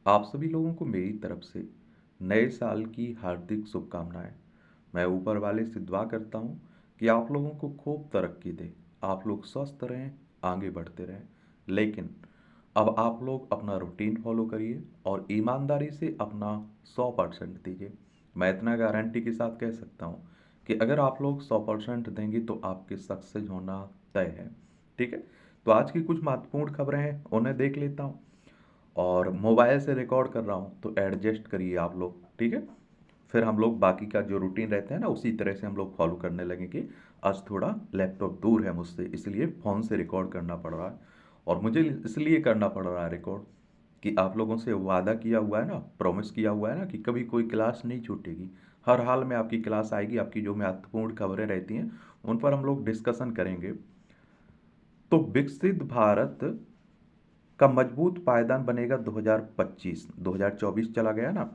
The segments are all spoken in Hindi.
आप सभी लोगों को मेरी तरफ से नए साल की हार्दिक शुभकामनाएं। मैं ऊपर वाले से दुआ करता हूं कि आप लोगों को खूब तरक्की दे, आप लोग स्वस्थ रहें, आगे बढ़ते रहें। लेकिन अब आप लोग अपना रूटीन फॉलो करिए और ईमानदारी से अपना 100% दीजिए। मैं इतना गारंटी के साथ कह सकता हूं कि अगर आप लोग 100% देंगे तो आपके सक्सेस होना तय है। ठीक है, तो आज की कुछ महत्वपूर्ण खबरें हैं, उन्हें देख लेता हूं। और मोबाइल से रिकॉर्ड कर रहा हूँ तो एडजस्ट करिए आप लोग, ठीक है। फिर हम लोग बाकी का जो रूटीन रहता है ना उसी तरह से हम लोग फॉलो करने लगेंगे। आज थोड़ा लैपटॉप दूर है मुझसे, इसलिए फ़ोन से रिकॉर्ड करना पड़ रहा है। और मुझे इसलिए करना पड़ रहा है रिकॉर्ड कि आप लोगों से वादा किया हुआ है ना, प्रॉमिस किया हुआ है ना कि कभी कोई क्लास नहीं छूटेगी। हर हाल में आपकी क्लास आएगी, आपकी जो महत्वपूर्ण खबरें रहती हैं उन पर हम लोग डिस्कशन करेंगे। तो विकसित भारत का मजबूत पायदान बनेगा 2025। 2024 चला गया ना,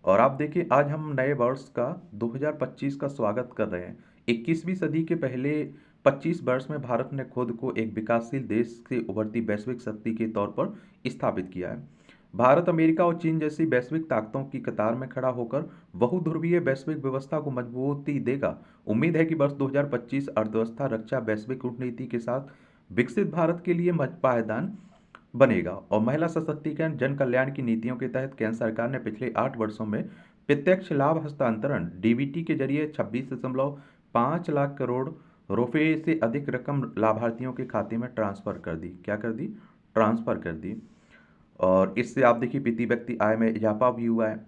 और आप देखिए आज हम नए वर्ष का 2025 का स्वागत कर रहे हैं। 21वीं सदी के पहले 25 वर्ष में भारत ने खुद को एक विकासशील देश से उभरती वैश्विक शक्ति के तौर पर स्थापित किया है। भारत अमेरिका और चीन जैसी वैश्विक ताकतों की कतार में खड़ा होकर बहुध्रुवीय वैश्विक व्यवस्था को मजबूती देगा। उम्मीद है कि वर्ष 2025 अर्थव्यवस्था, रक्षा, वैश्विक कूटनीति के साथ विकसित भारत के लिए पायदान बनेगा। और महिला सशक्तिकरण जन कल्याण की नीतियों के तहत केंद्र सरकार ने पिछले 8 वर्षों में प्रत्यक्ष लाभ हस्तांतरण डीबीटी के जरिए 26.5 लाख करोड़ रुपए से अधिक रकम लाभार्थियों के खाते में ट्रांसफर कर दी। क्या कर दी? ट्रांसफर कर दी। और इससे आप देखिए प्रति व्यक्ति आय में इजाफा भी हुआ है।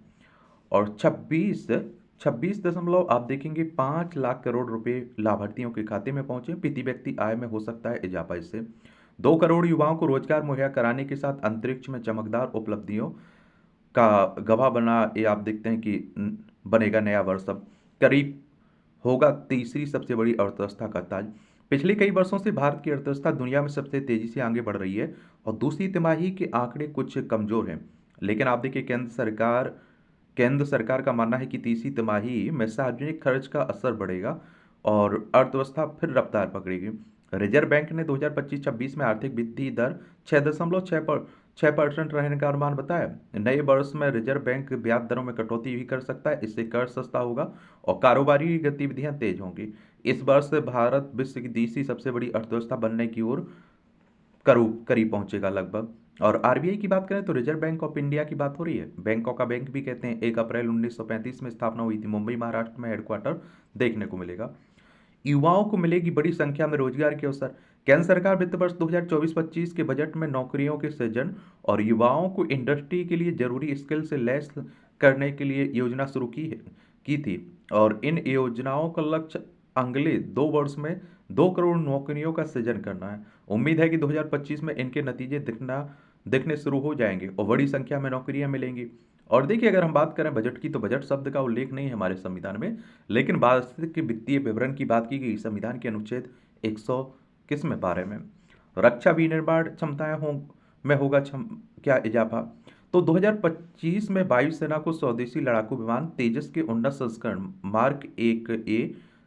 और 26 दशमलव आप देखेंगे 5 लाख करोड़ रुपए लाभार्थियों के खाते में पहुंचे। प्रति व्यक्ति आय में हो सकता है इजाफा इससे। 2 करोड़ युवाओं को रोजगार मुहैया कराने के साथ अंतरिक्ष में चमकदार उपलब्धियों का गवाह बना, ये आप देखते हैं कि बनेगा नया वर्ष। अब करीब होगा तीसरी सबसे बड़ी अर्थव्यवस्था का ताज। पिछले कई वर्षों से भारत की अर्थव्यवस्था दुनिया में सबसे तेजी से आगे बढ़ रही है और दूसरी तिमाही के आंकड़े कुछ कमजोर हैं। लेकिन आप देखिए केंद्र सरकार का मानना है कि तीसरी तिमाही में सार्वजनिक खर्च का असर बढ़ेगा और अर्थव्यवस्था फिर रफ्तार पकड़ेगी। रिजर्व बैंक ने 2025-26 में आर्थिक वृद्धि दर 6.6% रहने का अनुमान बताया। नए वर्ष में रिजर्व बैंक ब्याज दरों में कटौती भी कर सकता है, इससे कर्ज सस्ता होगा और कारोबारी गतिविधियां तेज होंगी। इस वर्ष भारत विश्व की तीसरी सबसे बड़ी अर्थव्यवस्था बनने की ओर करीब पहुंचेगा लगभग। और आरबीआई की बात करें तो रिजर्व बैंक ऑफ इंडिया की बात हो रही है, बैंकों का बैंक भी कहते हैं। 1 अप्रैल 1935 में स्थापना हुई थी, मुंबई महाराष्ट्र में हेडक्वार्टर देखने को मिलेगा। युवाओं को मिलेगी बड़ी संख्या में रोजगार के अवसर। केंद्र सरकार वित्त वर्ष 2024-25 के बजट में नौकरियों के सृजन और युवाओं को इंडस्ट्री के लिए जरूरी स्किल से लैस करने के लिए योजना शुरू की थी। और इन योजनाओं का लक्ष्य अगले 2 वर्ष में 2 करोड़ नौकरियों का सृजन करना है। उम्मीद है कि 2025 में इनके नतीजे दिखने शुरू हो जाएंगे और बड़ी संख्या में नौकरियां मिलेंगी। और देखिए अगर हम बात करें बजट की, तो बजट शब्द का उल्लेख नहीं है हमारे संविधान में, लेकिन वार्षिक वित्तीय विवरण की बात की गई संविधान के अनुच्छेद 100 किस में 12 में। रक्षा विनिर्माण क्षमताएं में होगा क्या इजाफा। तो 2025 में वायुसेना को स्वदेशी लड़ाकू विमान तेजस के उन्नत संस्करण मार्क 1A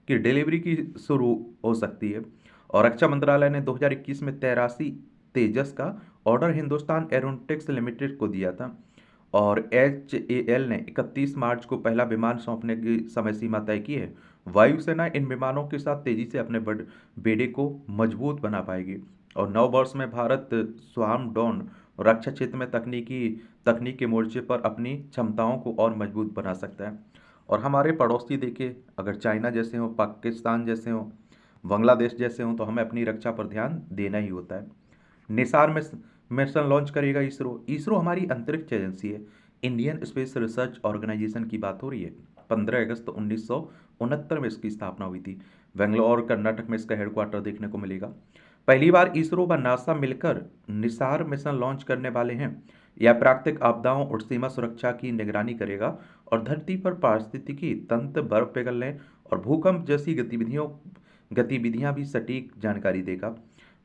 की डिलीवरी की शुरू हो सकती है। और रक्षा मंत्रालय ने 2021 में 83 तेजस का ऑर्डर हिंदुस्तान एरोनॉटिक्स लिमिटेड को दिया था। और HAL ने 31 मार्च को पहला विमान सौंपने की समय सीमा तय की है। वायुसेना इन विमानों के साथ तेजी से अपने बेड़े को मजबूत बना पाएगी। और नव वर्ष में भारत स्वाम ड्रोन रक्षा क्षेत्र में तकनीक के मोर्चे पर अपनी क्षमताओं को और मजबूत बना सकता है। और हमारे पड़ोसी देखिए, अगर चाइना जैसे हो, पाकिस्तान जैसे हो, बांग्लादेश जैसे हो, तो हमें अपनी रक्षा पर ध्यान देना ही होता है। निसार में मिशन लॉन्च करेगा इसरो। इसरो हमारी अंतरिक्ष एजेंसी है। इंडियन स्पेस रिसर्च ऑर्गेनाइजेशन की बात हो रही है। 15 अगस्त 1969 में इसकी स्थापना हुई थी। बेंगलोर कर्नाटक में इसका हेडक्वार्टर देखने को मिलेगा। पहली बार इसरो व नासा मिलकर निसार मिशन लॉन्च करने वाले हैं। यह प्राकृतिक आपदाओं और सीमा सुरक्षा की निगरानी करेगा और धरती पर पारिस्थितिकी तंत्र, बर्फ पिघलने और भूकंप जैसी गतिविधियां भी सटीक जानकारी देगा।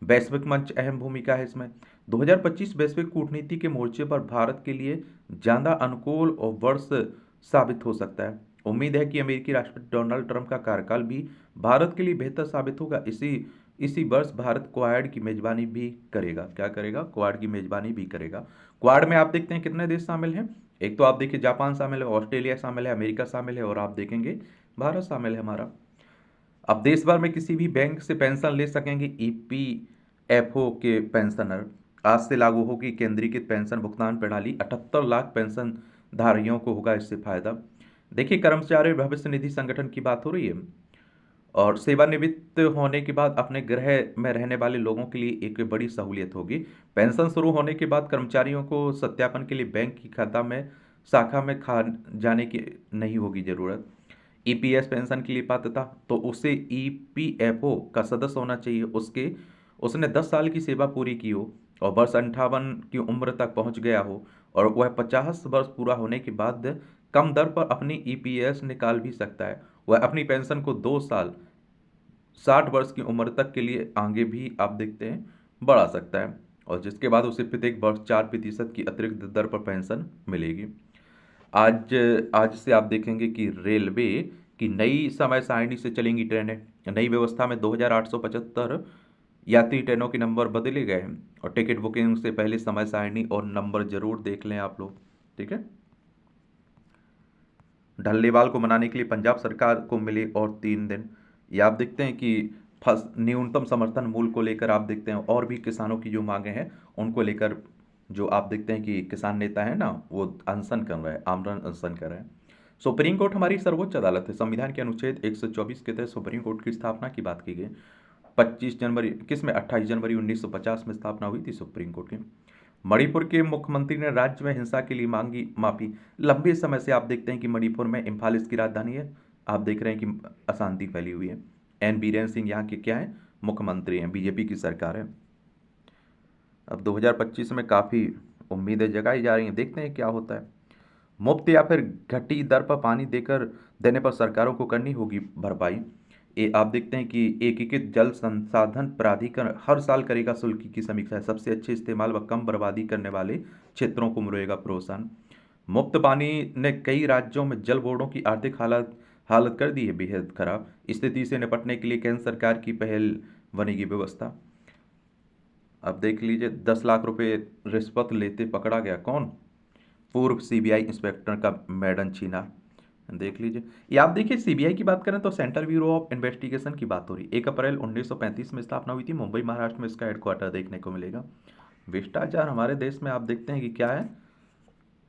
वैश्विक मंच अहम भूमिका है इसमें। 2025 वैश्विक कूटनीति के मोर्चे पर भारत के लिए ज्यादा अनुकूल और वर्ष साबित हो सकता है। उम्मीद है कि अमेरिकी राष्ट्रपति डोनाल्ड ट्रंप का कार्यकाल भी भारत के लिए बेहतर साबित होगा। इसी इसी वर्ष भारत क्वाड की मेजबानी भी करेगा। क्या करेगा? क्वाड की मेजबानी भी करेगा। क्वाड में आप देखते हैं कितने देश शामिल हैं। एक तो आप देखिए जापान शामिल है, ऑस्ट्रेलिया शामिल है, अमेरिका शामिल है और आप देखेंगे भारत शामिल है हमारा। अब देश भर में किसी भी बैंक से पेंशन ले सकेंगे ईपीएफओ के पेंशनर। आज से लागू होगी केंद्रीकृत पेंशन भुगतान प्रणाली। 78 लाख पेंशन धारियों को होगा इससे फायदा। देखिए कर्मचारी भविष्य निधि संगठन की बात हो रही है। और सेवानिवृत्त होने के बाद अपने गृह में रहने वाले लोगों के लिए एक बड़ी सहूलियत होगी। पेंशन शुरू होने के बाद कर्मचारियों को सत्यापन के लिए बैंक की खाता में शाखा में खा जाने की नहीं होगी जरूरत। ईपीएस पेंशन के लिए पात्रता तो उसे ईपीएफओ का सदस्य होना चाहिए, उसके उसने 10 साल की सेवा पूरी की हो और वर्ष 58 की उम्र तक पहुंच गया हो और वह 50 वर्ष पूरा होने के बाद कम दर पर अपनी ईपीएस निकाल भी सकता है। वह अपनी पेंशन को 2 साल 60 वर्ष की उम्र तक के लिए आगे भी आप देखते हैं बढ़ा सकता है और जिसके बाद उसे प्रत्येक वर्ष 4% की अतिरिक्त दर पर पेंशन मिलेगी। आज आज से आप देखेंगे कि रेलवे की नई समय सारणी से चलेंगी ट्रेनें। नई व्यवस्था में 2875 यात्री ट्रेनों के नंबर बदले गए हैं और टिकट बुकिंग से पहले समय सारणी और नंबर जरूर देख लें आप लोग। ठीक है। ढल्लेवाल को मनाने के लिए पंजाब सरकार को मिले और 3 दिन। ये आप देखते हैं कि न्यूनतम समर्थन मूल्य को लेकर आप देखते हैं और भी किसानों की जो मांगे हैं उनको लेकर जो आप देखते हैं कि किसान नेता है ना वो अनशन कर रहे हैं, आमरण अनशन कर रहे हैं। सुप्रीम कोर्ट हमारी सर्वोच्च अदालत है। संविधान के अनुच्छेद 124 के तहत सुप्रीम कोर्ट की स्थापना की बात की गई। 25 जनवरी किसमें 28 जनवरी 1950 में स्थापना हुई थी सुप्रीम कोर्ट की। मणिपुर के मुख्यमंत्री ने राज्य में हिंसा के लिए मांगी माफी। लंबे समय से आप देखते हैं कि मणिपुर में इम्फाल इसकी राजधानी है। आप देख रहे हैं कि अशांति फैली हुई है। एन बीरेन सिंह यहाँ के क्या है? मुख्यमंत्री हैं, बीजेपी की सरकार है। अब 2025 में काफ़ी उम्मीदें जगाई जा रही हैं, देखते हैं क्या होता है। मुफ्त या फिर घटी दर पर पानी देने पर सरकारों को करनी होगी भरपाई। ये आप देखते हैं कि एकीकृत जल संसाधन प्राधिकरण हर साल करेगा शुल्क की समीक्षा। सबसे अच्छे इस्तेमाल व कम बर्बादी करने वाले क्षेत्रों को मिलेगा प्रोत्साहन। मुफ्त पानी ने कई राज्यों में जल बोर्डों की आर्थिक हालत हालत कर दी है बेहद खराब। स्थिति से निपटने के लिए केंद्र सरकार की पहल बनेगी व्यवस्था। अब देख लीजिए 10 लाख रुपए रिश्वत लेते पकड़ा गया। कौन? पूर्व सीबीआई इंस्पेक्टर का मैडन छीना। देख लीजिए। ये आप देखिए सीबीआई की बात करें तो सेंट्रल ब्यूरो ऑफ इन्वेस्टिगेशन की बात हो रही है। 1 अप्रैल 1935 में स्थापना हुई थी। मुंबई महाराष्ट्र में इसका हेडक्वार्टर देखने को मिलेगा। भ्रष्टाचार हमारे देश में आप देखते हैं कि क्या है,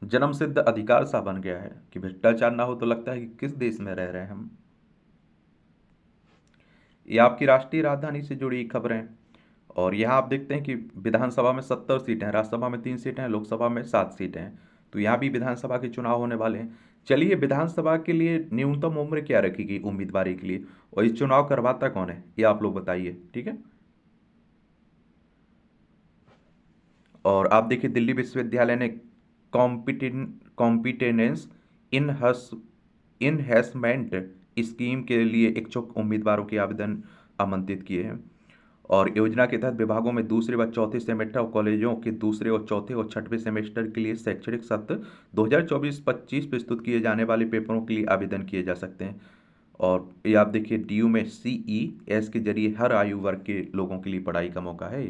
जन्म सिद्ध अधिकार सा बन गया है कि भ्रष्टाचार ना हो तो लगता है कि किस देश में रह रहे हैं हम। ये आपकी राष्ट्रीय राजधानी से जुड़ी खबरें। और यहाँ आप देखते हैं कि विधानसभा में 70 सीटें हैं, राज्यसभा में 3 सीटें हैं, लोकसभा में 7 सीटें हैं। तो यहाँ भी विधानसभा के चुनाव होने वाले हैं। चलिए विधानसभा के लिए न्यूनतम उम्र क्या रखी गई उम्मीदवारी के लिए और इस चुनाव करवाता कौन है ये आप लोग बताइए। ठीक है। और आप देखिए दिल्ली विश्वविद्यालय ने कॉम्पिटेनेंस इन इनहेंसमेंट स्कीम के लिए इच्छुक उम्मीदवारों के आवेदन आमंत्रित किए हैं। और योजना के तहत विभागों में दूसरे व चौथे सेमेस्टर और कॉलेजों के दूसरे और चौथे और छठवें सेमेस्टर के लिए शैक्षणिक सत्र 2024-25 प्रस्तुत किए जाने वाले पेपरों के लिए आवेदन किए जा सकते हैं। और ये आप देखिए डीयू में CES के जरिए हर आयु वर्ग के लोगों के लिए पढ़ाई का मौका है।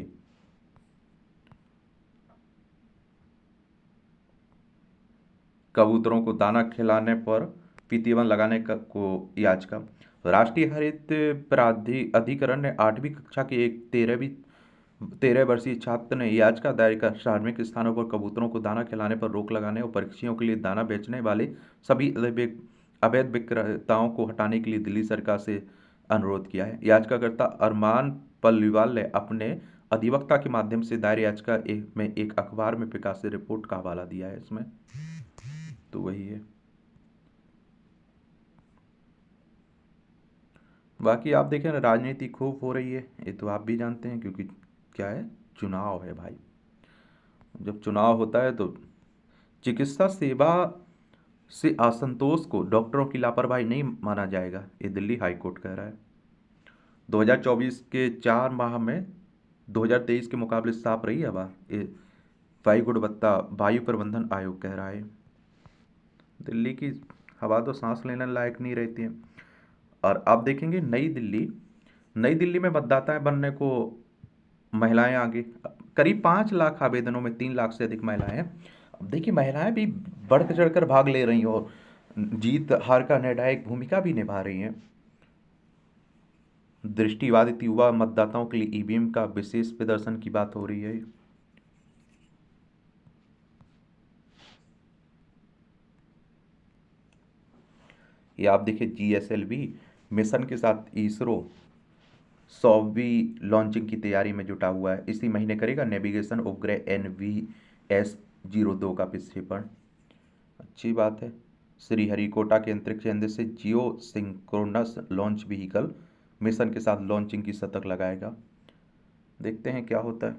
कबूतरों को दाना खिलाने पर प्रतिबंध लगाने का को याचिका। राष्ट्रीय हरित अधिकरण ने 8वीं कक्षा के एक 13 वर्षीय छात्र ने याचिका दायर कर सार्वजनिक स्थानों पर कबूतरों को दाना खिलाने पर रोक लगाने और परीक्षाओं के लिए दाना बेचने वाले सभी अवैध विक्रेताओं को हटाने के लिए दिल्ली सरकार से अनुरोध किया है। याचिकाकर्ता अरमान पल्लीवाल ने अपने अधिवक्ता के माध्यम से दायर याचिका में एक अखबार में प्रकाशित रिपोर्ट का हवाला दिया है इसमें। तो वही है। बाकी आप देखें ना राजनीति खूब हो रही है, ये तो आप भी जानते हैं क्योंकि क्या है, चुनाव है भाई। जब चुनाव होता है तो चिकित्सा सेवा से असंतोष को डॉक्टरों की लापरवाही नहीं माना जाएगा, ये दिल्ली हाई कोर्ट कह रहा है। 2024 के 4 माह में 2023 के मुकाबले साफ रही हवा, ये वायु प्रबंधन आयोग कह रहा है। दिल्ली की हवा तो सांस लेने लायक नहीं रहती है। और आप देखेंगे नई दिल्ली नई दिल्ली में मतदाता बनने को महिलाएं आगे। करीब 5 लाख आवेदनों में 3 लाख से अधिक महिलाएं हैं। अब देखिए महिलाएं भी बढ़ चढ़कर भाग ले रही हैं और जीत हार का निर्णायक भूमिका भी निभा रही हैं। दृष्टिबाधित युवा मतदाताओं के लिए ईवीएम का विशेष प्रदर्शन की बात हो रही है। ये आप देखिए जीएसएलवी मिशन के साथ इसरो 100वीं लॉन्चिंग की तैयारी में जुटा हुआ है। इसी महीने करेगा नेविगेशन उपग्रह NVS-02 का प्रक्षेपण। अच्छी बात है। श्रीहरिकोटा के अंतरिक्ष केंद्र से जियो सिंक्रोनस लॉन्च व्हीकल मिशन के साथ लॉन्चिंग की शतक लगाएगा। देखते हैं क्या होता है।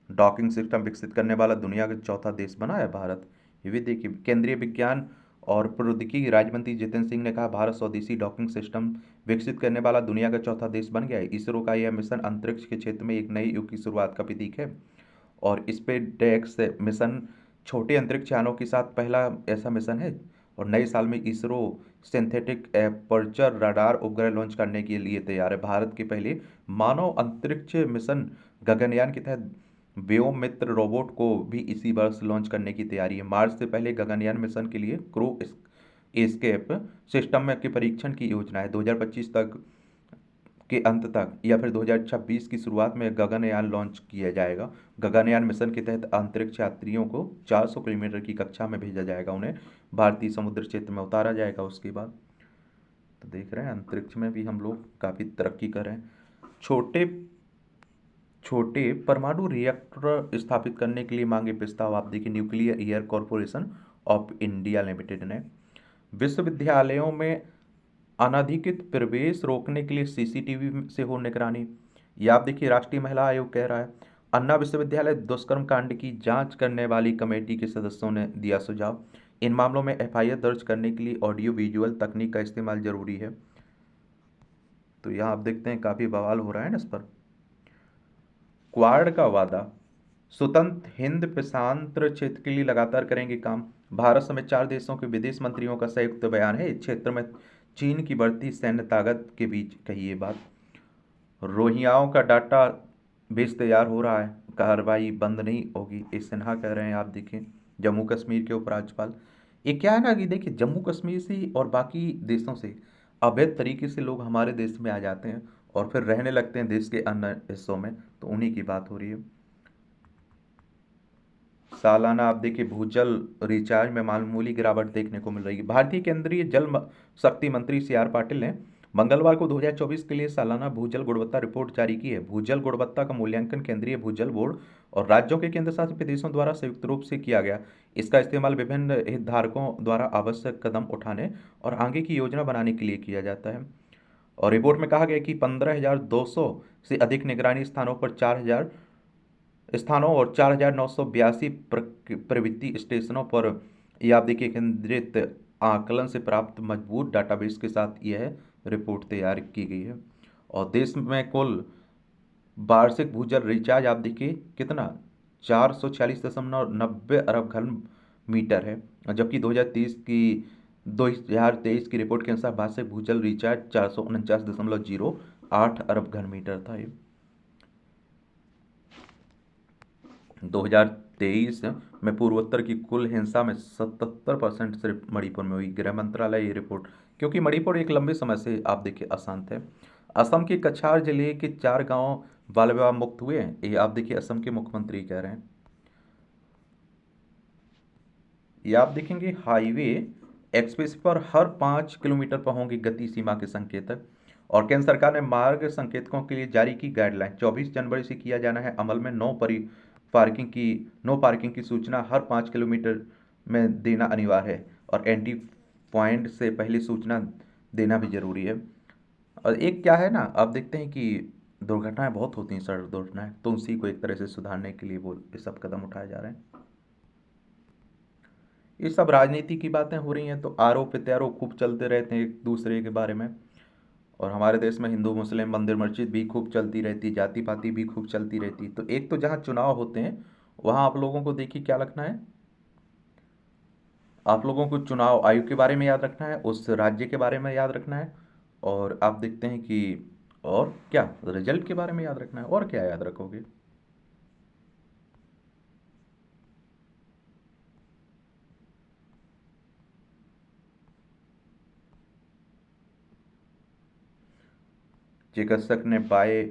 डॉकिंग सिस्टम विकसित करने वाला दुनिया का चौथा देश बना है भारत। ये भी देखिए केंद्रीय विज्ञान और प्रौद्योगिकी राज्य मंत्री जितेंद्र सिंह ने कहा भारत स्वदेशी डॉकिंग सिस्टम विकसित करने वाला दुनिया का चौथा देश बन गया है। इसरो का यह मिशन अंतरिक्ष के क्षेत्र में एक नए युग की शुरुआत का प्रतीक है और स्पेसडेक्स मिशन छोटे अंतरिक्ष यानों के साथ पहला ऐसा मिशन है। और नए साल में इसरो सिंथेटिक एपर्चर रडार उपग्रह लॉन्च करने के लिए तैयार है। भारत के पहले मानव अंतरिक्ष मिशन गगनयान के तहत व्योममित्र रोबोट को भी इसी वर्ष लॉन्च करने की तैयारी है। मार्च से पहले गगनयान मिशन के लिए क्रू एस्केप सिस्टम में के परीक्षण की योजना है। 2025 तक के अंत तक या फिर 2026 की शुरुआत में गगनयान लॉन्च किया जाएगा। गगनयान मिशन के तहत अंतरिक्ष यात्रियों को 400 किलोमीटर की कक्षा में भेजा जाएगा, उन्हें भारतीय समुद्र क्षेत्र में उतारा जाएगा। उसके बाद तो देख रहे हैं अंतरिक्ष में भी हम लोग काफ़ी तरक्की कर रहे हैं। छोटे छोटे परमाणु रिएक्टर स्थापित करने के लिए मांगे प्रस्ताव। आप देखिए nuclear year corporation of India limited ने विश्वविद्यालयों में अनधिकृत प्रवेश रोकने के लिए सीसीटीवी से हो निगरानी। ये आप देखिए राष्ट्रीय महिला आयोग कह रहा है। अन्ना विश्वविद्यालय दुष्कर्म कांड की जांच करने वाली कमेटी के सदस्यों ने दिया सुझाव। इन मामलों में एफआईआर दर्ज करने के लिए ऑडियो विजुअल तकनीक का इस्तेमाल जरूरी है। तो यहाँ आप देखते हैं काफ़ी बवाल हो रहा है ना इस पर। क्वाड का वादा, स्वतंत्र हिंद प्रशांत क्षेत्र के लिए लगातार करेंगे काम। भारत समेत 4 देशों के विदेश मंत्रियों का संयुक्त बयान है। इस क्षेत्र में चीन की बढ़ती सैन्य ताकत के बीच कही ये बात। रोहिंग्याओं का डाटा बेस तैयार हो रहा है, कार्रवाई बंद नहीं होगी, ये सिन्हा कह रहे हैं। आप देखिए जम्मू कश्मीर के उपराज्यपाल। ये क्या है ना कि देखिए जम्मू कश्मीर से और बाकी देशों से अवैध तरीके से लोग हमारे देश में आ जाते हैं और फिर रहने लगते हैं देश के अन्य हिस्सों में, तो उन्हीं की बात हो रही है। सालाना आप देखिए भूजल रिचार्ज में मामूली गिरावट देखने को मिल रही है। भारतीय केंद्रीय शक्ति मंत्री CR पाटिल ने मंगलवार को 2024 के लिए सालाना भूजल गुणवत्ता रिपोर्ट जारी की है। भूजल गुणवत्ता का मूल्यांकन केंद्रीय भूजल बोर्ड और राज्यों के केंद्र शासित प्रदेशों द्वारा संयुक्त रूप से किया गया। इसका इस्तेमाल विभिन्न हितधारकों द्वारा आवश्यक कदम उठाने और आगे की योजना बनाने के लिए किया जाता है। और रिपोर्ट में कहा गया कि 15,200 से अधिक निगरानी स्थानों पर 4,000 स्थानों और 4,982 प्रवृत्ति स्टेशनों पर यह आप देखिए केंद्रित आकलन से प्राप्त मजबूत डाटाबेस के साथ यह रिपोर्ट तैयार की गई है। और देश में कुल वार्षिक भूजल रिचार्ज आप देखिए कितना 446.90 अरब घन मीटर है, जबकि 2023 की रिपोर्ट के अनुसार वार्षिक भूजल रिचार्ज 449.08 अरब घन मीटर था। ये 2023 में पूर्वोत्तर की कुल हिंसा में 77% सिर्फ मणिपुर में हुई। गृह मंत्रालय ये रिपोर्ट, क्योंकि मणिपुर एक लंबे समय से आप देखिए अशांत है। असम के कछार जिले के 4 गांव बाल विवाह मुक्त हुए हैं, ये आप देखिए असम के मुख्यमंत्री कह रहे हैं। ये आप देखेंगे हाईवे एक्सप्रेस पर हर 5 किलोमीटर पर होंगे गति सीमा के संकेतक। और केंद्र सरकार ने मार्ग संकेतकों के लिए जारी की गाइडलाइन। 24 जनवरी से किया जाना है अमल में नो पार्किंग की सूचना हर 5 किलोमीटर में देना अनिवार्य है और एंटी पॉइंट से पहले सूचना देना भी जरूरी है। और एक क्या है ना, आप देखते हैं कि दुर्घटनाएं बहुत होती हैं, सड़क दुर्घटनाएं, तो उसी को एक तरह से सुधारने के लिए वो ये सब कदम उठाए जा रहे हैं। ये सब राजनीति की बातें हो रही हैं तो आरोप प्रत्यारोप खूब चलते रहते हैं एक दूसरे के बारे में। और हमारे देश में हिंदू मुस्लिम मंदिर मस्जिद भी खूब चलती रहती, जाति पाति भी खूब चलती रहती। तो एक तो जहाँ चुनाव होते हैं वहाँ आप लोगों को देखिए क्या रखना है, आप लोगों को चुनाव आयोग के बारे में याद रखना है, उस राज्य के बारे में याद रखना है और आप देखते हैं कि और क्या रिजल्ट के बारे में याद रखना है, और क्या याद रखोगे? चिकित्सक ने बाएं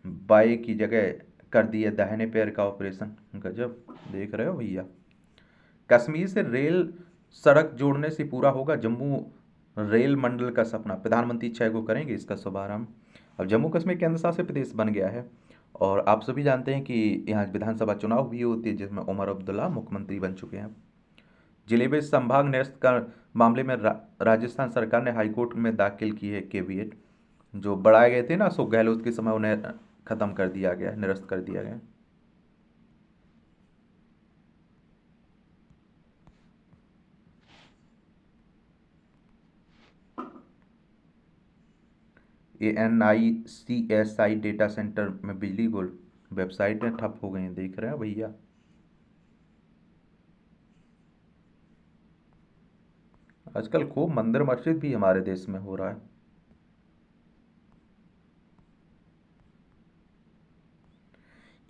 बाएं की जगह कर दिया दाहिने पैर का ऑपरेशन। गजब, देख रहे हो भैया। कश्मीर से रेल सड़क जोड़ने से पूरा होगा जम्मू रेल मंडल का सपना, प्रधानमंत्री 6 को करेंगे इसका शुभारंभ। अब जम्मू कश्मीर केंद्र शासित प्रदेश बन गया है। और आप सभी जानते हैं कि यहाँ विधानसभा चुनाव भी होती है जिसमें उमर अब्दुल्ला मुख्यमंत्री बन चुके हैं। जिलेबी संभाग न्यस्त का मामले में राजस्थान सरकार ने हाईकोर्ट में दाखिल की है केवीएट। जो बढ़ाए गए थे ना अशोक गहलोत के समय, उन्हें खत्म कर दिया गया, निरस्त कर दिया गया। ANICSI डेटा सेंटर में बिजली गुल, वेबसाइटें ठप हो गई हैं, देख रहे हैं भैया। आजकल खूब मंदिर मस्जिद भी हमारे देश में हो रहा है।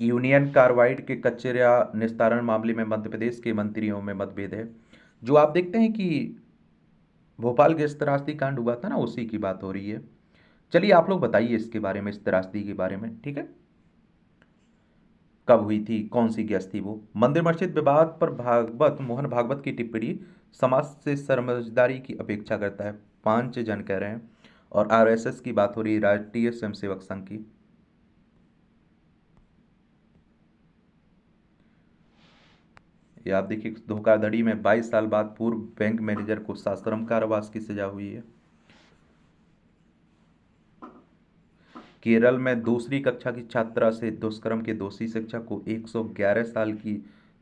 यूनियन कार्बाइड के कचरा निस्तारण मामले में मध्य प्रदेश के मंत्रियों में मतभेद है। जो आप देखते हैं कि भोपाल गैस त्रासदी कांड हुआ था ना, उसी की बात हो रही है। चलिए आप लोग बताइए इसके बारे में, इस त्रासदी के बारे में, ठीक है। कब हुई थी, कौन सी गैस थी वो? मंदिर मस्जिद विवाद पर भागवत मोहन भागवत की टिप्पणी समाज से समझदारी की अपेक्षा करता है, 5 जन कह रहे हैं। और आरएसएस की बात हो रही है, राष्ट्रीय स्वयंसेवक संघ की। ये आप देखिए, धोखाधड़ी में 22 साल बाद पूर्व बैंक मैनेजर को साश्रम कारावास की सजा हुई है। केरल में दूसरी कक्षा की छात्रा से दुष्कर्म के दोषी शिक्षक को 111 साल की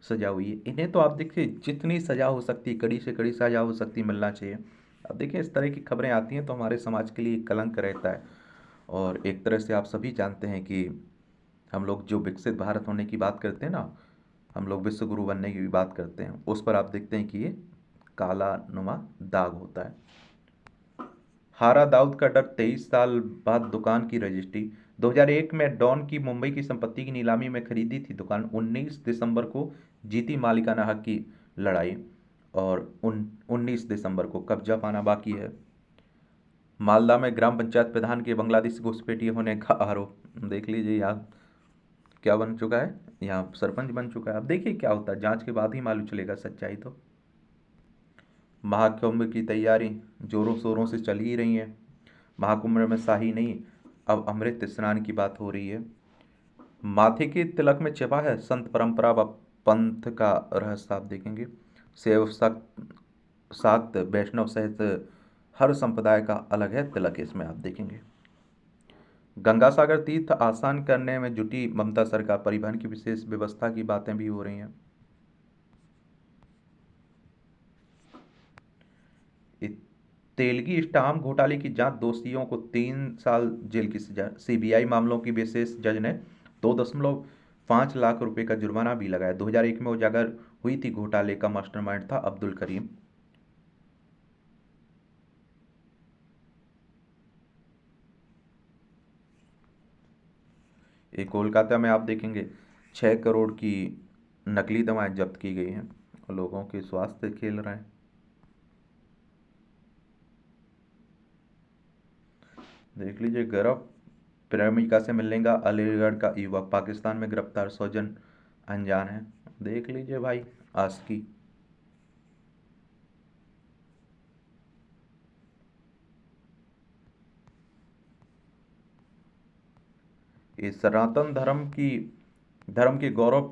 सजा हुई है। इन्हें तो आप देखिए जितनी सजा हो सकती, कड़ी से कड़ी सजा हो सकती, मिलना चाहिए। अब देखिए इस तरह की खबरें आती हैं तो हमारे समाज के लिए कलंक रहता है। और एक तरह से आप सभी जानते हैं कि हम लोग जो विकसित भारत होने की बात करते हैं ना, हम लोग विश्व गुरु बनने की भी बात करते हैं, उस पर आप देखते हैं कि ये काला नुमा दाग होता है। हारा दाऊद का डर, 23 साल बाद दुकान की रजिस्ट्री। 2001 में डॉन की मुंबई की संपत्ति की नीलामी में खरीदी थी दुकान। 19 दिसंबर को जीती मालिकाना हक की लड़ाई, और 19 दिसंबर को कब्जा पाना बाकी है। मालदा में ग्राम पंचायत प्रधान के बांग्लादेशी घुसपैठी होने का आरोप। देख लीजिए यहाँ क्या बन चुका है, यहाँ सरपंच बन चुका है। अब देखिए क्या होता है, जांच के बाद ही मालूम चलेगा सच्चाई तो। महाकुंभ की तैयारी जोरों शोरों से चल ही रही है। महाकुंभ में शाही नहीं, अब अमृत स्नान की बात हो रही है। माथे के तिलक में छिपा है संत परंपरा व पंथ का रहस्य, आप देखेंगे। शैव शाक्त वैष्णव सहित हर संप्रदाय का अलग है तिलक, इसमें आप देखेंगे। गंगा सागर तीर्थ आसान करने में जुटी ममता सरकार, परिवहन की विशेष व्यवस्था की बातें भी हो रही हैं। तेलगी स्टाम्प घोटाले की जांच, दोषियों को 3 साल जेल की सजा। सीबीआई मामलों की विशेष जज ने 2.5 लाख रुपए का जुर्माना भी लगाया। 2001 में उजागर हुई थी घोटाले का मास्टरमाइंड था अब्दुल करीम। ये कोलकाता में आप देखेंगे 6 करोड़ की नकली दवाएं जब्त की गई हैं और लोगों के स्वास्थ्य खेल रहे हैं। देख लीजिए, गर्भ प्रेमिका से मिलने का अलीगढ़ का युवक, पाकिस्तान में गिरफ्तार, स्वजन अनजान है। देख लीजिए भाई, आस्की। इस सनातन धर्म की गौरव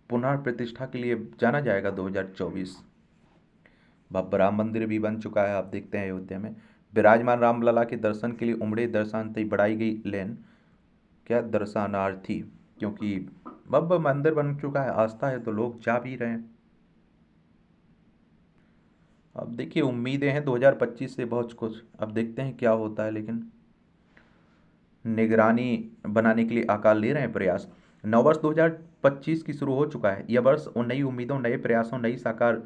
पुनः प्रतिष्ठा के लिए जाना जाएगा 2024। भव्य राम मंदिर भी बन चुका है, आप देखते हैं अयोध्या में। विराजमान रामलला के दर्शन के लिए उमड़े दर्शनार्थी, बढ़ाई गई लेन, क्या दर्शनार्थी, क्योंकि भव्य मंदिर बन चुका है, आस्था है तो लोग जा भी रहे हैं। अब देखिए उम्मीदें हैं 2025 से बहुत कुछ, अब देखते हैं क्या होता है। लेकिन निगरानी बनाने के लिए आकार ले रहे हैं प्रयास। नववर्ष 2025 की शुरू हो चुका है। यह वर्ष उन नई उम्मीदों, नए प्रयासों, नई साकार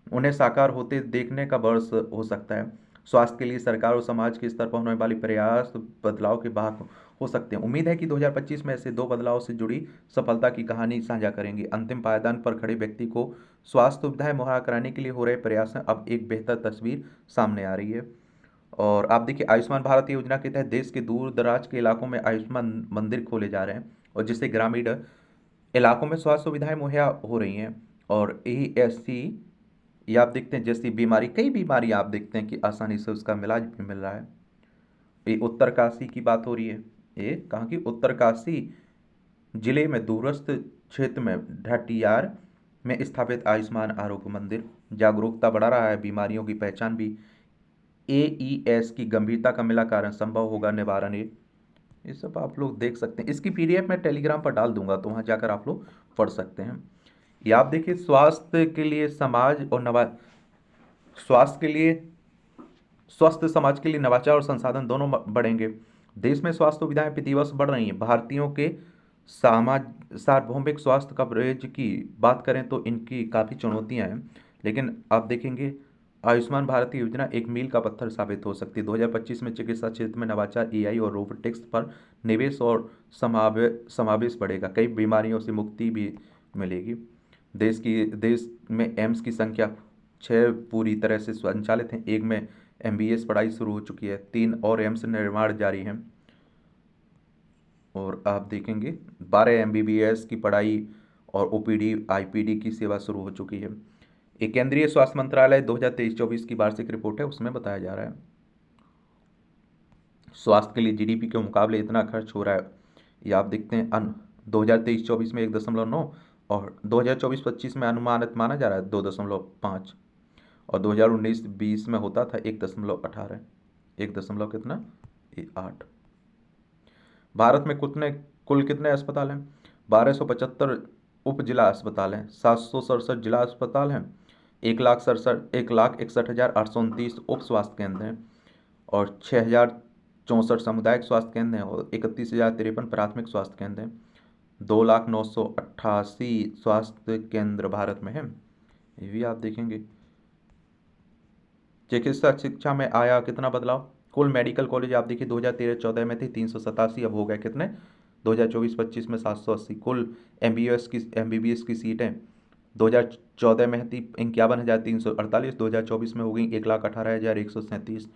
उन्हें साकार होते देखने का वर्ष हो सकता है। स्वास्थ्य के लिए सरकार और समाज के स्तर पर होने वाली प्रयास बदलाव के वाहक हो सकते हैं। उम्मीद है कि 2025 में ऐसे 2 बदलाव से जुड़ी सफलता की कहानी साझा करेंगे। अंतिम पायदान पर खड़े व्यक्ति को स्वास्थ्य सुविधाएं मुहैया कराने के लिए हो रहे प्रयास में अब एक बेहतर तस्वीर सामने आ रही है। और आप देखिए, आयुष्मान भारत योजना के तहत देश के दूर दराज के इलाकों में आयुष्मान मंदिर खोले जा रहे हैं, और जिससे ग्रामीण इलाकों में स्वास्थ्य सुविधाएं मुहैया हो रही हैं। और ASC, ये आप देखते हैं जैसी बीमारी, कई बीमारी आप देखते हैं कि आसानी से उसका इलाज भी मिल रहा है। ये उत्तरकाशी की बात हो रही है। ये कहाँ की? उत्तरकाशी जिले में दूरस्थ क्षेत्र में ढटियार में स्थापित आयुष्मान आरोग्य मंदिर जागरूकता बढ़ा रहा है, बीमारियों की पहचान भी। AES की गंभीरता का मिला कारण संभव होगा निवारण। ये सब आप लोग देख सकते हैं। इसकी PDF मैं टेलीग्राम पर डाल दूंगा, तो वहाँ जाकर आप लोग पढ़ सकते हैं। ये आप देखिए, स्वास्थ्य के लिए समाज और स्वास्थ्य के लिए स्वस्थ समाज के लिए नवाचार और संसाधन दोनों बढ़ेंगे। देश में स्वास्थ्य सुविधाएं प्रतिवर्ष बढ़ रही हैं। भारतीयों के सार्वभौमिक स्वास्थ्य कवरेज की बात करें तो इनकी काफ़ी चुनौतियां हैं, लेकिन आप देखेंगे आयुष्मान भारत योजना एक मील का पत्थर साबित हो सकती है। 2025 में चिकित्सा क्षेत्र में नवाचार, AI और रोबोटिक्स पर निवेश और समावेश बढ़ेगा। कई बीमारियों से मुक्ति भी मिलेगी। देश में एम्स की संख्या 6 पूरी तरह से संचालित हैं। एक में MBS पढ़ाई शुरू हो चुकी है, 3 और एम्स निर्माण जारी है। और आप देखेंगे 12 MBBS की पढ़ाई और OPD IPD की सेवा शुरू हो चुकी है। एक केंद्रीय स्वास्थ्य मंत्रालय 2023-24 की वार्षिक रिपोर्ट है, उसमें बताया जा रहा है स्वास्थ्य के लिए GDP के मुकाबले इतना खर्च हो रहा है। ये आप देखते हैं 2023-24 में 1.9, और 2024-25 में अनुमानित माना जा रहा है 2.5, और 2019-20 में होता था 1.18, 1 दशमलव कितना, 8। भारत में कुल कितने अस्पताल हैं? 1275 उप जिला अस्पताल हैं, 767 जिला अस्पताल हैं, 1,61,829 उप स्वास्थ्य केंद्र हैं, और 6,064 सामुदायिक स्वास्थ्य केंद्र हैं, और 31,053 प्राथमिक स्वास्थ्य केंद्र हैं। 2,09,88 स्वास्थ्य केंद्र भारत में हैं। ये भी आप देखेंगे। चिकित्सा शिक्षा में आया कितना बदलाव? कुल मेडिकल कॉलेज आप देखिए 2013-14 में थे 387, अब हो गए कितने? 2024-25 में 780। कुल MBBS की सीटें 2014 में थी 51,348, 2024 में हो गई 1,18,137।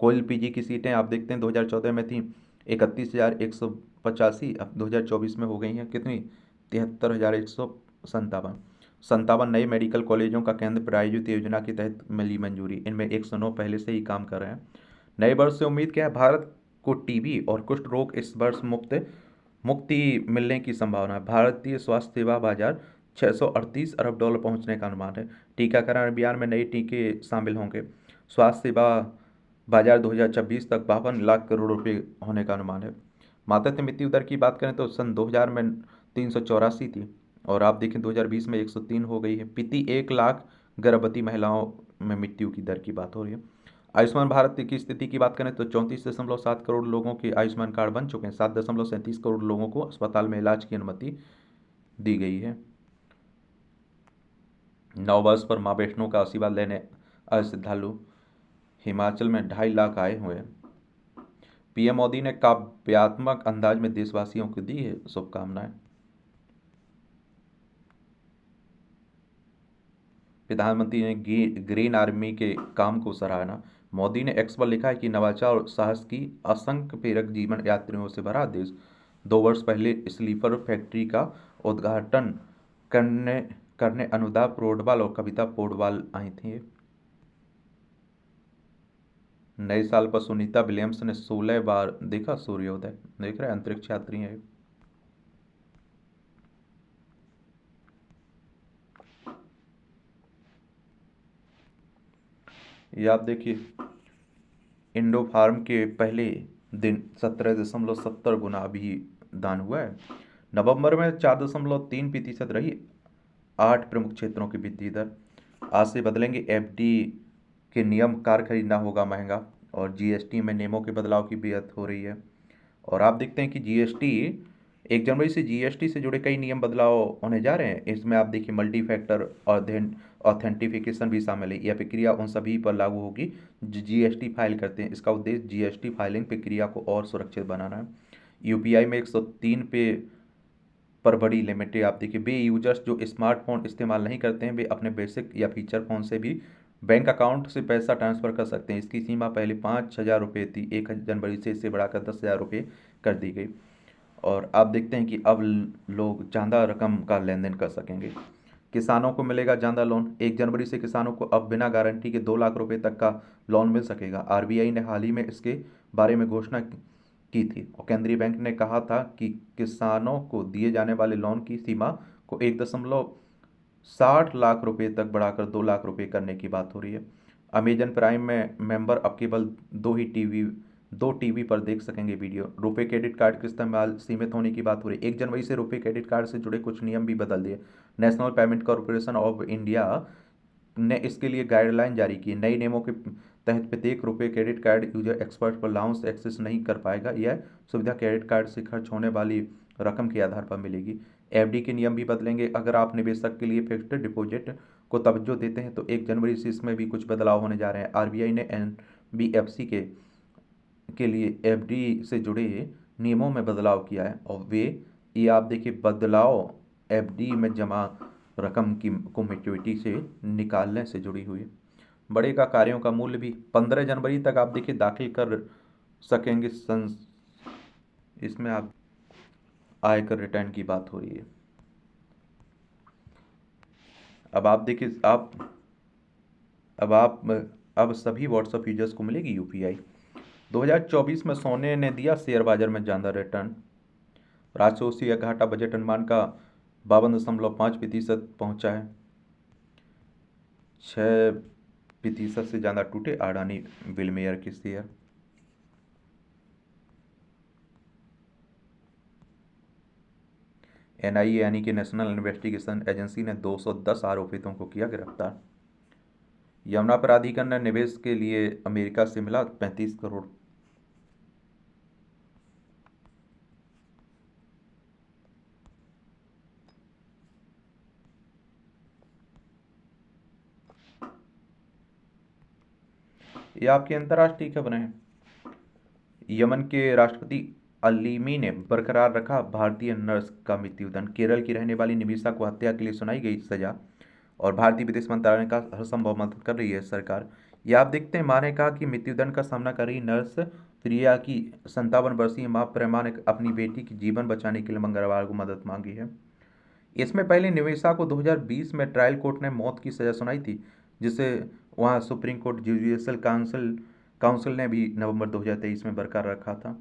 कुल PG की सीटें आप देखते हैं 2014 में थी 31,185, अब 2024 में हो गई हैं कितनी? 73,157। 57 नए मेडिकल कॉलेजों का केंद्र प्रायोजित योजना के तहत मिली मंजूरी, इनमें 109 पहले से ही काम कर रहे हैं। नए वर्ष से उम्मीद क्या है? भारत को TB और कुष्ठ रोग इस वर्ष मुक्ति मिलने की संभावना है। भारतीय स्वास्थ्य सेवा बाजार $638 अरब पहुंचने का अनुमान है। टीकाकरण अभियान में नए टीके शामिल होंगे। स्वास्थ्य सेवा बाजार 2026 तक 52 लाख करोड़ रुपए होने का अनुमान है। मातृत्व मृत्यु दर की बात करें तो सन 2000 में 384 थी, और आप देखें 2020 में 103 हो गई है। प्रति 1 लाख गर्भवती महिलाओं में मृत्यु की दर की बात हो रही है। आयुष्मान भारत की स्थिति की बात करें तो 34.7 करोड़ लोगों के आयुष्मान कार्ड बन चुके हैं। 7.37 करोड़ लोगों को अस्पताल में इलाज की अनुमति दी गई है। नववर्ष पर मां वैष्णो का आशीर्वाद लेने आए श्रद्धालु। हिमाचल में 2.5 लाख आए हुए हैं। PM मोदी ने काव्यात्मक अंदाज में देशवासियों को दी है शुभकामनाएं। प्रधानमंत्री ने ग्रीन आर्मी के काम को सराहना। मोदी ने X पर लिखा है कि नवाचार और साहस की असंख्य प्रेरक जीवन यात्रियों से भरा देश। 2 वर्ष पहले स्लीपर फैक्ट्री का उद्घाटन करने अनुदा पोडवाल और कविता पोडवाल आई थी। नए साल पर सुनीता विलियम्स ने 16 बार देखा सूर्योदय। देख रहे हैं, अंतरिक्ष यात्री हैं। ये आप देखिए, इंडो फार्म के पहले दिन 17.70 गुना अभी दान हुआ है। नवंबर में 4.3% रही 8 प्रमुख क्षेत्रों की वृद्धि दर। आज से बदलेंगे FD के नियम, कार खरीदना होगा महंगा, और GST में नियमों के बदलाव की बात हो रही है। और आप देखते हैं कि GST 1 जनवरी से जीएसटी से जुड़े कई नियम बदलाव होने जा रहे हैं। इसमें आप देखिए मल्टी फैक्टर ऑथेंटिफिकेशन भी शामिल है। यह प्रक्रिया उन सभी पर लागू होगी जो जीएसटी फाइल करते हैं। इसका उद्देश्य जीएसटी फाइलिंग प्रक्रिया को और सुरक्षित बनाना है। यूपीआई में 103 पे पर बड़ी लिमिट है। आप देखिए बे यूजर्स जो स्मार्टफोन इस्तेमाल नहीं करते हैं वे अपने बेसिक या फीचर फ़ोन से भी बैंक अकाउंट से पैसा ट्रांसफ़र कर सकते हैं। इसकी सीमा पहले 5,000 रुपये थी, 1 जनवरी से इसे बढ़ाकर 10,000 रुपये कर दी गई। और आप देखते हैं कि अब लोग ज़्यादा रकम का लेन देन कर सकेंगे। किसानों को मिलेगा ज़्यादा लोन। 1 जनवरी से किसानों को अब बिना गारंटी के 2 लाख रुपए तक का लोन मिल सकेगा। आरबीआई ने हाल ही में इसके बारे में घोषणा की थी और केंद्रीय बैंक ने कहा था कि किसानों को दिए जाने वाले लोन की सीमा को 1,60 लाख रुपए तक बढ़ाकर 2 लाख रुपए करने की बात हो रही है। अमेजन प्राइम में मेंबर अब केवल दो टीवी पर देख सकेंगे वीडियो। रुपे क्रेडिट कार्ड का इस्तेमाल सीमित होने की बात हो रही है। 1 जनवरी से रुपे क्रेडिट कार्ड से जुड़े कुछ नियम भी बदल दिए। National payment corporation of India ने इसके लिए गाइडलाइन जारी की। नए नियमों के तहत प्रत्येक रुपये क्रेडिट कार्ड यूजर एक्सपर्ट पर लाउंस एक्सेस नहीं कर पाएगा। यह सुविधा क्रेडिट कार्ड से खर्च होने वाली रकम के आधार पर मिलेगी। एफडी के नियम भी बदलेंगे। अगर आप निवेशक के लिए फिक्स्ड डिपॉजिट को तवज्जो देते हैं तो 1 जनवरी से इसमें भी कुछ बदलाव होने जा रहे हैं। आरबीआई ने एनबीएफसी के लिए एफडी से जुड़े नियमों में बदलाव किया है और ये आप देखिए बदलाव एफडी में जमा रकम की को मैच्योरिटी से निकालने से जुड़ी हुई है। बढ़ेगा कार्यों का मूल्य भी। 15 जनवरी तक आप देखिए दाखिल कर सकेंगे इसमें आप आयकर रिटर्न की बात हो रही है। अब आप देखिए अब सभी व्हाट्सएप यूजर्स को मिलेगी यूपीआई। 2024 में सोने ने दिया शेयर बाजार में ज़्यादा रिटर्न। राजकोषीय घाटा बजट अनुमान का 52.5% पहुंचा है। 6% से ज़्यादा टूटे अडानी विलमेयर के शेयर। एनआईए यानी कि नेशनल इन्वेस्टिगेशन एजेंसी ने 210 आरोपितों को किया गिरफ्तार। यमुना प्राधिकरण ने निवेश के लिए अमेरिका से मिला 35 करोड़। ये आपकी अंतर्राष्ट्रीय खबरें हैं। यमन के राष्ट्रपति अलीमी ने बरकरार रखा भारतीय नर्स का मृत्युदंड। केरल की रहने वाली निमिषा को हत्या के लिए सुनाई गई सजा और भारतीय विदेश मंत्रालय का हर संभव मदद कर रही है सरकार। यह आप देखते हैं, मां ने कहा कि मृत्युदंड का सामना कर रही नर्स प्रिया की 57 वर्षीय मां प्रेमा ने अपनी बेटी की जीवन बचाने के लिए मंगलवार को मदद मांगी है। इसमें पहले निवेशा को 2020 में ट्रायल कोर्ट ने मौत की सजा सुनाई थी, जिसे वहां सुप्रीम कोर्ट जुडिशियल काउंसिल ने भी नवंबर 2023 में बरकरार रखा था।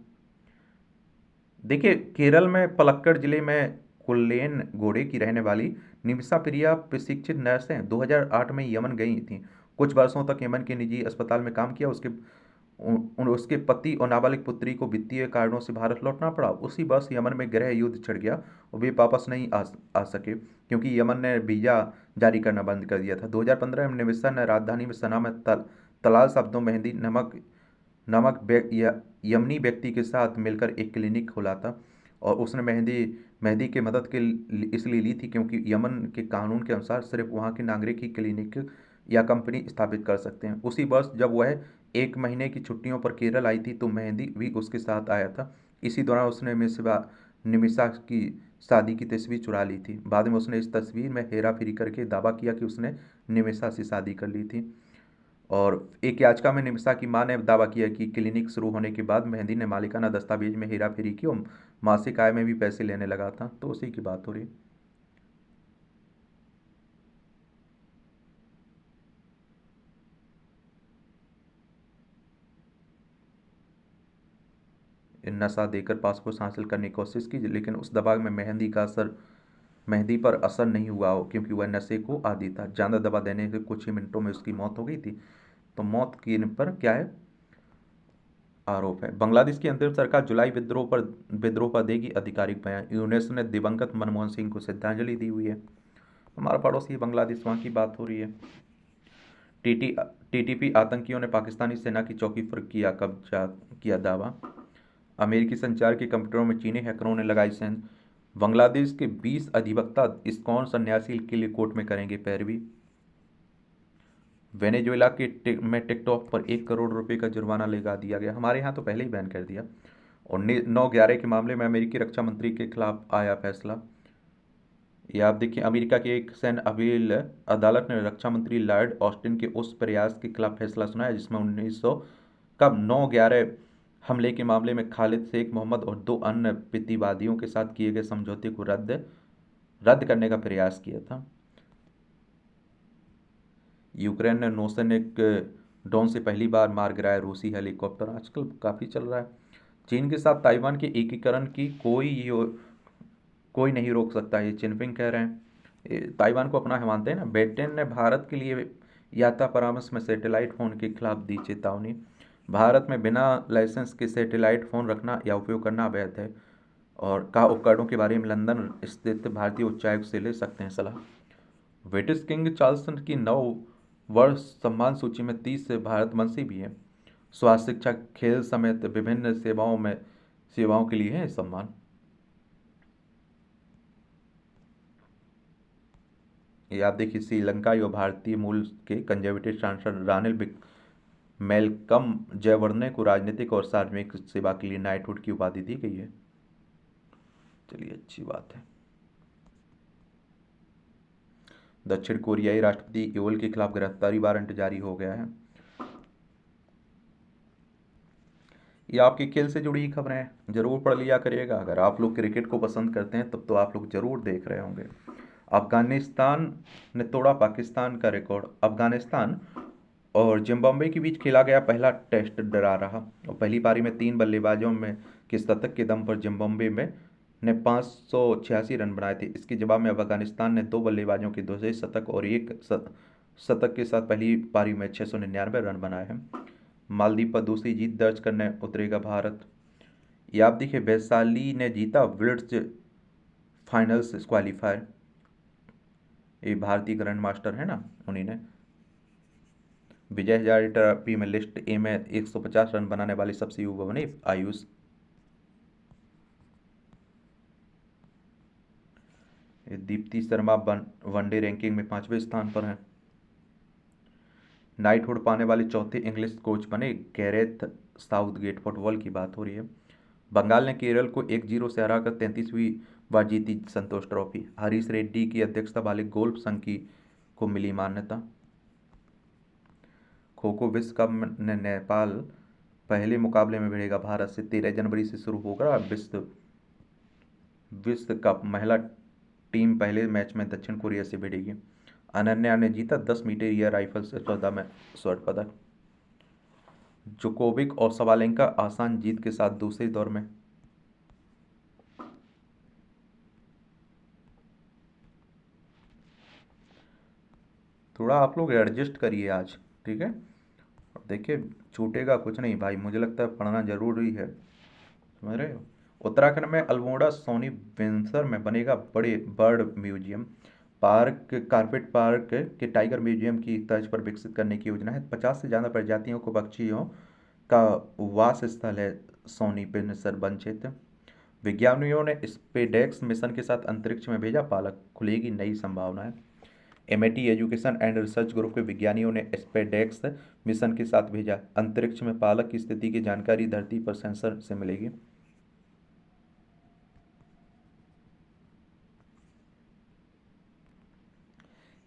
देखिए केरल में पलक्कड़ जिले में कुल्लेन गोड़े की रहने वाली निमिषा प्रिया प्रशिक्षित नर्स हैं। 2008 में यमन गई थी। कुछ वर्षों तक यमन के निजी अस्पताल में काम किया। उसके पति और नाबालिग पुत्री को वित्तीय कारणों से भारत लौटना पड़ा। उसी वर्ष यमन में गृह युद्ध छिड़ गया और वे वापस नहीं आ सके क्योंकि यमन ने वीज़ा जारी करना बंद कर दिया था। 2015 में निमिषा ने राजधानी में सना में तलाल शब्दों मेहंदी यमनी व्यक्ति के साथ मिलकर एक क्लिनिक खोला था और उसने मेहंदी की मदद के इसलिए ली थी क्योंकि यमन के कानून के अनुसार सिर्फ वहाँ के नागरिक ही क्लिनिक या कंपनी स्थापित कर सकते हैं। उसी वर्ष जब वह 1 महीने की छुट्टियों पर केरल आई थी तो मेहंदी भी उसके साथ आया था। इसी दौरान उसने निमिषा की शादी की तस्वीर चुरा ली थी। बाद में उसने इस तस्वीर में हेरा फेरी करके दावा किया कि उसने निमिषा से शादी कर ली थी। और एक याचिका में निमिषा की मां ने दावा किया कि क्लिनिक शुरू होने के बाद मेहंदी ने मालिकाना दस्तावेज में हेरा फेरी की और मासिक आय में भी पैसे लेने लगा था। तो उसी की बात हो रही। नशा देकर पासपोर्ट हासिल करने की कोशिश की लेकिन उस दबाव में मेहंदी पर असर नहीं हुआ हो क्योंकि वह नशे को आदी था। ज़्यादा दवा देने के कुछ ही मिनटों में उसकी मौत हो गई थी। तो मौत की पर क्या है आरोप है। बांग्लादेश की अंतरिम सरकार जुलाई विद्रोह पर देगी आधिकारिक बयान। यूनेस्को ने दिवंगत मनमोहन सिंह को श्रद्धांजलि दी हुई है। हमारा पड़ोसी बांग्लादेश, वहाँ की बात हो रही है। टीटीपी आतंकियों ने पाकिस्तानी सेना की चौकी पर किया दावा। अमेरिकी संचार के कंप्यूटरों में चीनी हैकरों ने लगाई सेंस। बांग्लादेश के 20 अधिवक्ता इस्कॉन सन्यासी के लिए कोर्ट में करेंगे पैरवी। वेनेजुएला में टिकटॉक पर 1 करोड़ रुपए का जुर्माना लगा दिया गया। हमारे यहाँ तो पहले ही बैन कर दिया। और 9/11 के मामले में अमेरिकी रक्षा मंत्री के खिलाफ आया फैसला। ये आप देखिए, अमेरिका की एक सैन्य अपील अदालत ने रक्षा मंत्री लॉर्ड ऑस्टिन के उस प्रयास के खिलाफ फैसला सुनाया जिसमें 1900 कब 9/11 हमले के मामले में खालिद शेख मोहम्मद और 2 अन्य प्रतिवादियों के साथ किए गए समझौते को रद्द करने का प्रयास किया था। यूक्रेन ने नौसैनिक ड्रोन से पहली बार मार गिराया रूसी हेलीकॉप्टर। आजकल काफ़ी चल रहा है। चीन के साथ ताइवान के एकीकरण की कोई नहीं रोक सकता, ये चिनपिंग कह रहे हैं। ताइवान को अपना मानते हैं ना। ब्रिटेन ने भारत के लिए यात्रा परामर्श में सैटेलाइट फ़ोन के खिलाफ दी चेतावनी। भारत में बिना लाइसेंस के सैटेलाइट फ़ोन रखना या उपयोग करना अवैध है। और का उपकरणों के बारे में लंदन स्थित भारतीय उच्चायुक्त से ले सकते हैं सलाह। ब्रिटिश किंग चार्ल्स की 9 वर्ष सम्मान सूची में 30 से भारतवंशी भी हैं। स्वास्थ्य, शिक्षा, खेल समेत विभिन्न सेवाओं के लिए है सम्मान। ये आप देखिए, श्रीलंका और भारतीय मूल के कंजर्वेटिव सांसद रानिल मेलकम जयवर्धने को राजनीतिक और सार्वजनिक सेवा के लिए नाइटहुड की उपाधि दी गई है। चलिए, अच्छी बात है। दक्षिण कोरियाई राष्ट्रपति योल के खिलाफ गिरफ्तारी वारंट जारी हो गया है। ये आपके खेल से जुड़ी खबरें हैं, जरूर पढ़ लिया करिएगा। अगर आप लोग क्रिकेट को पसंद करते हैं तब तो आप लोग जरूर देख रहे होंगे। अफगानिस्तान ने तोड़ा पाकिस्तान का रिकॉर्ड। अफगानिस्तान और जिम्बाब्वे के बीच खेला गया पहला टेस्ट डरा रहा और पहली पारी में 3 बल्लेबाजों में के शतक के दम पर जिम्बाब्वे में ने 586 रन बनाए थे। इसके जवाब में अफगानिस्तान ने 2 बल्लेबाजों के दोहरे शतक और एक शतक के साथ पहली पारी में 699 रन बनाए हैं। मालदीव पर दूसरी जीत दर्ज करने उतरेगा भारत। ये आप देखिए, वैशाली ने जीता ब्लिट्ज फाइनल्स क्वालिफायर। ये भारतीय ग्रैंड मास्टर है ना, उन्हीं ने। विजय हजारे ट्रॉफी में लिस्ट ए में 150 रन बनाने वाली सबसे युवा बने आयुष। दीप्ति शर्मा वनडे रैंकिंग में 5वें स्थान पर हैं। नाइटहुड पाने वाले चौथे इंग्लिश कोच बने गैरेथ साउथगेट। फुटबॉल की बात हो रही है। बंगाल ने केरल को 1-0 से हराकर 33वीं बार जीती संतोष ट्रॉफी। हरीश रेड्डी की अध्यक्षता वाले गोल्फ संघ को मिली मान्यता। खो खो विश्व कप में नेपाल पहले मुकाबले में भिड़ेगा भारत से। 13 जनवरी से शुरू होगा विश्व कप। महिला टीम पहले मैच में दक्षिण कोरिया से भिड़ेगी। अनन्या ने जीता 10 मीटर एयर राइफल से 14 में स्वर्ण पदक। जोकोविक और सवालेंका आसान जीत के साथ दूसरे दौर में। थोड़ा आप लोग एडजस्ट करिए आज, ठीक है। देखिए, छूटेगा कुछ नहीं भाई, मुझे लगता है पढ़ना जरूरी है, समझ रहे हो। उत्तराखंड में अल्मोड़ा सोनी विंसर में बनेगा बड़े बर्ड म्यूजियम। कारपेट पार्क के टाइगर म्यूजियम की तर्ज पर विकसित करने की योजना है। 50 से ज़्यादा प्रजातियों को पक्षियों का वास स्थल है सोनी विंसर वन क्षेत्र। विज्ञानियों ने स्पेडेक्स मिशन के साथ अंतरिक्ष में भेजा पालक, खुलेगी नई संभावनाएं। MIT education and research group के विज्ञानियों ने स्पेडेक्स मिशन के साथ भेजा अंतरिक्ष में पालक की स्थिति की जानकारी धरती पर सेंसर से मिलेगी।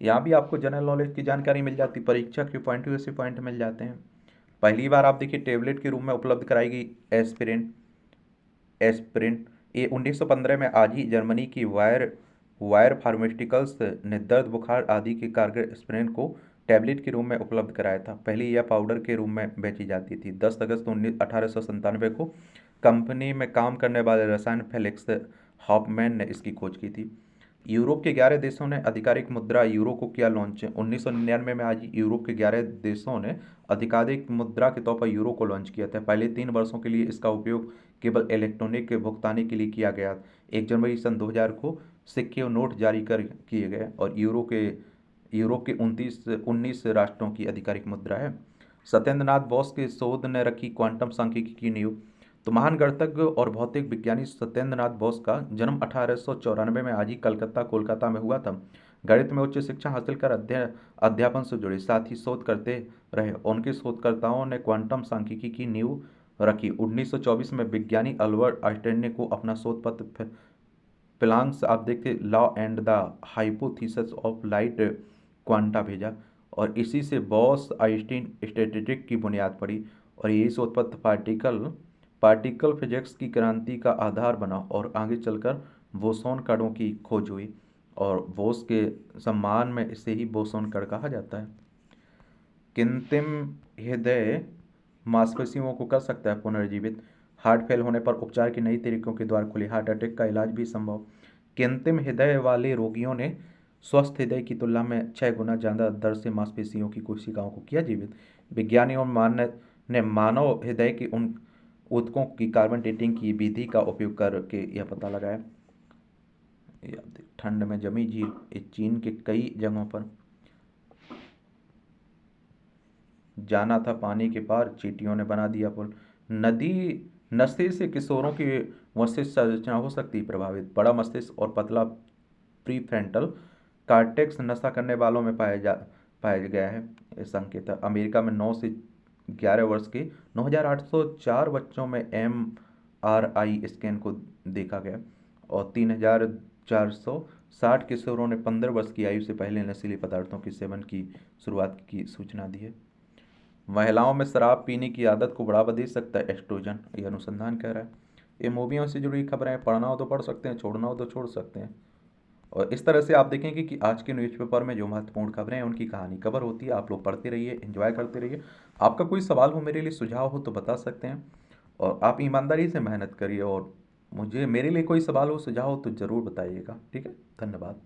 यहाँ भी आपको जनरल नॉलेज की जानकारी मिल जाती, परीक्षा के पॉइंट वैसे पॉइंट मिल जाते हैं। पहली बार आप देखिए टेबलेट के रूप में उपलब्ध कराई गई एस्पिरिन। ये 1915 में आज ही जर्मनी की वायर फार्मास्यूटिकल्स ने दर्द, बुखार आदि के कारगर एस्पिरिन को टैबलेट के रूप में उपलब्ध कराया था। पहले यह पाउडर के रूप में बेची जाती थी। 10 अगस्त 1897 को कंपनी में काम करने वाले रसायन फेलिक्स हॉफमैन ने इसकी खोज की थी। यूरोप के 11 देशों ने आधिकारिक मुद्रा यूरो को किया लॉन्च। 1999 में आज यूरोप के 11 देशों ने आधिकारिक मुद्रा के तौर पर यूरो को लॉन्च किया था। पहले 3 वर्षों के लिए इसका उपयोग केवल इलेक्ट्रॉनिक भुगतानी के लिए किया गया। 1 जनवरी सन 2000 को सिक्के और नोट जारी किए गए और यूरोप के 19 राष्ट्रों की आधिकारिक मुद्रा है। सत्येंद्र नाथ बोस के शोध ने रखी क्वांटम सांख्यिकी की नींव। तो महान गणितज्ञ और भौतिक विज्ञानी सत्येंद्र नाथ बोस का जन्म 1894 में आज ही कलकत्ता कोलकाता में हुआ था। गणित में उच्च शिक्षा हासिल कर अध्यापन से जुड़े, साथ ही शोध करते रहे। उनके शोधकर्ताओं ने क्वांटम सांख्यिकी की नींव रखी। 1924 में विज्ञानी अल्बर्ट आइंस्टाइन ने को अपना शोध पत्र प्लांक्स आप देखते law and the hypothesis of light quanta भेजा, और इसी से बॉस आइंस्टीन स्टैटिस्टिक्स की बुनियाद पड़ी। और यही शोध पत्र पार्टिकल फिजिक्स की क्रांति का आधार बना, और आगे चलकर बोसोन कणों की खोज हुई, और बोस के सम्मान में इसे ही बोसोन कण कहा जाता है। कृत्रिम हृदय मांसपेशियों को कर सकता है पुनर्जीवित। हार्ट फेल होने पर उपचार की नई तरीकों के द्वार खुले, हार्ट अटैक का इलाज भी संभव। कृत्रिम हृदय वाले रोगियों ने स्वस्थ हृदय की तुलना में 6 गुना ज़्यादा दर से मांसपेशियों की कोशिकाओं को किया जीवित। विज्ञानियों ने मानव हृदय की उन ऊतकों की कार्बन डेटिंग की विधि का उपयोग करके यह पता लगाया। ठंड में जमी झील चीन के कई जगहों पर। जाना था पानी के पार, चींटियों ने बना दिया पुल। नशे से किशोरों की मस्तिष्क संरचना हो सकती है प्रभावित। बड़ा मस्तिष्क और पतला प्रीफ्रंटल कार्टेक्स नशा करने वालों में पाया गया है। ये संकेत है। अमेरिका में 9 से 11 वर्ष के 9,804 बच्चों में MRI स्कैन को देखा गया, और 3,460 किशोरों ने 15 वर्ष की आयु से पहले नशीले पदार्थों के सेवन की शुरुआत की सूचना दी है। महिलाओं में शराब पीने की आदत को बढ़ावा दे सकता है एस्ट्रोजन, ये अनुसंधान कह रहा है। ये मूवियों से जुड़ी खबरें, पढ़ना हो तो पढ़ सकते हैं, छोड़ना हो तो छोड़ सकते हैं। और इस तरह से आप देखेंगे कि आज के न्यूज़पेपर में जो महत्वपूर्ण खबरें हैं उनकी कहानी कवर होती है। आप लोग पढ़ते रहिए, एंजॉय करते रहिए। आपका कोई सवाल हो, मेरे लिए सुझाव हो तो बता सकते हैं, और आप ईमानदारी से मेहनत करिए। और मेरे लिए कोई सवाल हो, सुझाव हो तो ज़रूर बताइएगा। ठीक है, धन्यवाद।